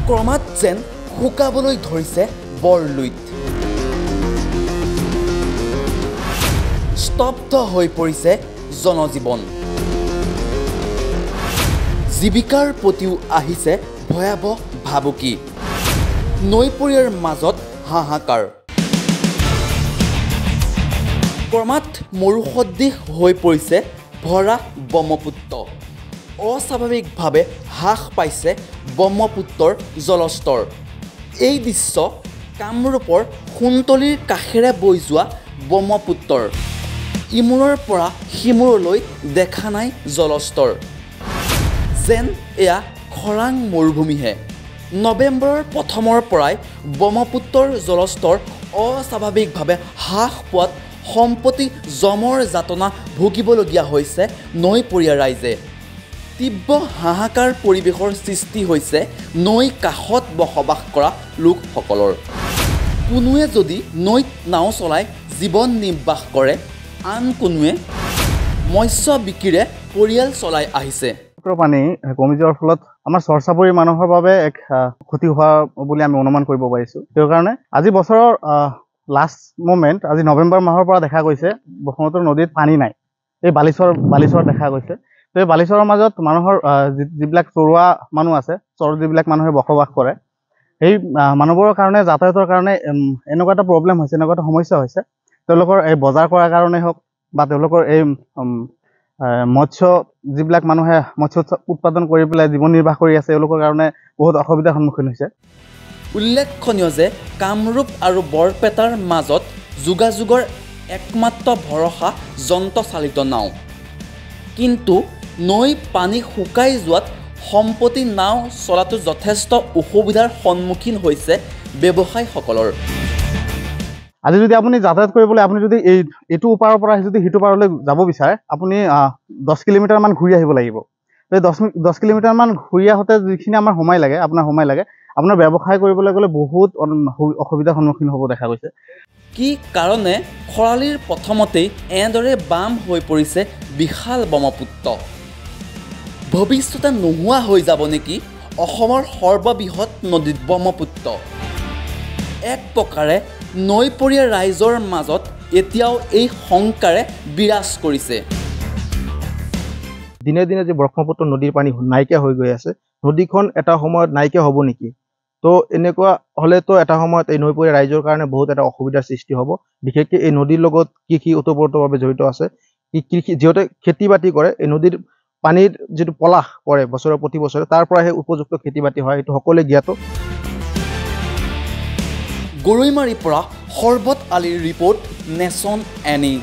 ক্ৰমাৎ যেন শুকাবলৈ ধৰিছে বৰলুইত। স্তব্ধ হৈ পৰিছে জনজীৱন। জীৱিকাৰ প্ৰতিও আহিছে ভয়াৱহ ভাবুকি। নৈপৰীয়াৰ মাজত হাহাকাৰ। ক্ৰমাৎ মৰুসদৃশ হৈ পৰিছে ভৰা ব্ৰহ্মপুত্ৰ। অস্বাভাৱিকভাৱে হ্ৰাস পাইছে ব্ৰহ্মপুত্ৰৰ জলস্তৰ। এই দৃশ্য কামৰূপৰ সোণতলীৰ কাষেৰে বৈ যোৱা ব্ৰহ্মপুত্ৰৰ। ইমূৰৰ পৰা সিমূৰলৈ দেখা নাই জলস্তৰ। যেন এয়া খৰাং মৰুভূমিহে। নৱেম্বৰৰ প্ৰথমৰ পৰাই ব্ৰহ্মপুত্ৰৰ জলস্তৰ অস্বাভাৱিকভাৱে হ্ৰাস পোৱাত সম্প্ৰতি জমৰ যাতনা ভুগিবলগীয়া হৈছে নৈপৰীয়া ৰাইজে। তীব্ৰ হাহাকাৰ পৰিৱেশৰ সৃষ্টি হৈছে নৈ কাষত বসবাস কৰা লোকসকলৰ। কোনোৱে যদি নৈত নাও চলাই জীৱন নিৰ্বাহ কৰে, আন কোনোৱে মৎস্য বিক্ৰীৰে পৰিয়াল চলাই আহিছে। পানী কমি যোৱাৰ ফলত আমাৰ চৰ্চাপৰি মানুহৰ বাবে এক ক্ষতি হোৱা বুলি আমি অনুমান কৰিব পাৰিছোঁ। সেই কাৰণে আজি বছৰৰ লাষ্ট মোমেণ্ট আজি নৱেম্বৰ মাহৰ পৰা দেখা গৈছে ব্ৰহ্মপুত্ৰ নদীত পানী নাই। এই বালিচৰ দেখা গৈছে। তো এই বালিচৰৰ মাজত মানুহৰ যিবিলাক চৰুৱা মানুহ আছে, চৰত যিবিলাক মানুহে বসবাস কৰে, সেই মানুহবোৰৰ কাৰণে যাতায়াতৰ কাৰণে এনেকুৱা এটা প্ৰব্লেম হৈছে, এনেকুৱা এটা সমস্যা হৈছে। তেওঁলোকৰ এই বজাৰ কৰাৰ কাৰণেই হওক বা তেওঁলোকৰ এই মৎস্য যিবিলাক মানুহে মৎস্য উৎপাদন কৰি পেলাই জীৱন নিৰ্বাহ কৰি আছে, তেওঁলোকৰ কাৰণে বহুত অসুবিধাৰ সন্মুখীন হৈছে। উল্লেখনীয় যে কামৰূপ আৰু বৰপেটাৰ মাজত যোগাযোগৰ একমাত্ৰ ভৰসা যন্ত্ৰচালিত নাও। কিন্তু নৈ পানী শুকাই যোৱাত সম্প্ৰতি নাও চলাটো যথেষ্ট অসুবিধাৰ সন্মুখীন হৈছে ব্যৱসায়ীসকলৰ। আজি যদি আপুনি যাতায়াত কৰিবলৈ আপুনি যদি এইটো ওপাৰৰ পৰা যদি সিটো পাৰলৈ যাব বিচাৰে, আপুনি 10 কিলোমিটাৰমান ঘূৰি আহিব লাগিব। এই 10 কিলোমিটাৰমান ঘূৰি আহোঁতে যিখিনি আমাৰ সময় লাগে, আপোনাৰ ব্যৱসায় কৰিবলৈ গ'লে বহুত অসুবিধাৰ সন্মুখীন হ'ব দেখা গৈছে। কি কাৰণে খৰালিৰ প্ৰথমতেই এনেদৰে বাম হৈ পৰিছে বিশাল ব্ৰহ্মপুত্ৰ? ভৱিষ্যতে নোহোৱা হৈ যাব নেকি অসমৰ সৰ্ববৃহৎ নদী ব্ৰহ্মপুত্ৰ? এক প্ৰকাৰে নৈপৰীয়া ৰাইজৰ মাজত এতিয়াও এই শংকাৰে বিৰাজ কৰিছে। দিনে দিনে যে ব্ৰহ্মপুত্ৰ নদীৰ পানী নাইকিয়া হৈ গৈ আছে, নদীখন এটা সময়ত নাইকিয়া হ'ব নেকি? তো এনেকুৱা হ'লেতো এটা সময়ত এই নৈপৰীয়া ৰাইজৰ কাৰণে বহুত এটা অসুবিধাৰ সৃষ্টি হ'ব। বিশেষকৈ এই নদীৰ লগত কৃষি ওতপ্ৰোতভাৱে জড়িত আছে। যিহেতু খেতি বাতি কৰে, এই নদীৰ পানীৰ যিটো পলাশ পৰে বছৰৰ প্ৰতি বছৰে, তাৰ পৰা সেই উপযুক্ত খেতি বাতি হয়, এইটো সকলোৱে জ্ঞাত। গৰৈমাৰীৰ পৰা সৰ্বত আলীৰ ৰিপৰ্ট, নেশ্যন এনি।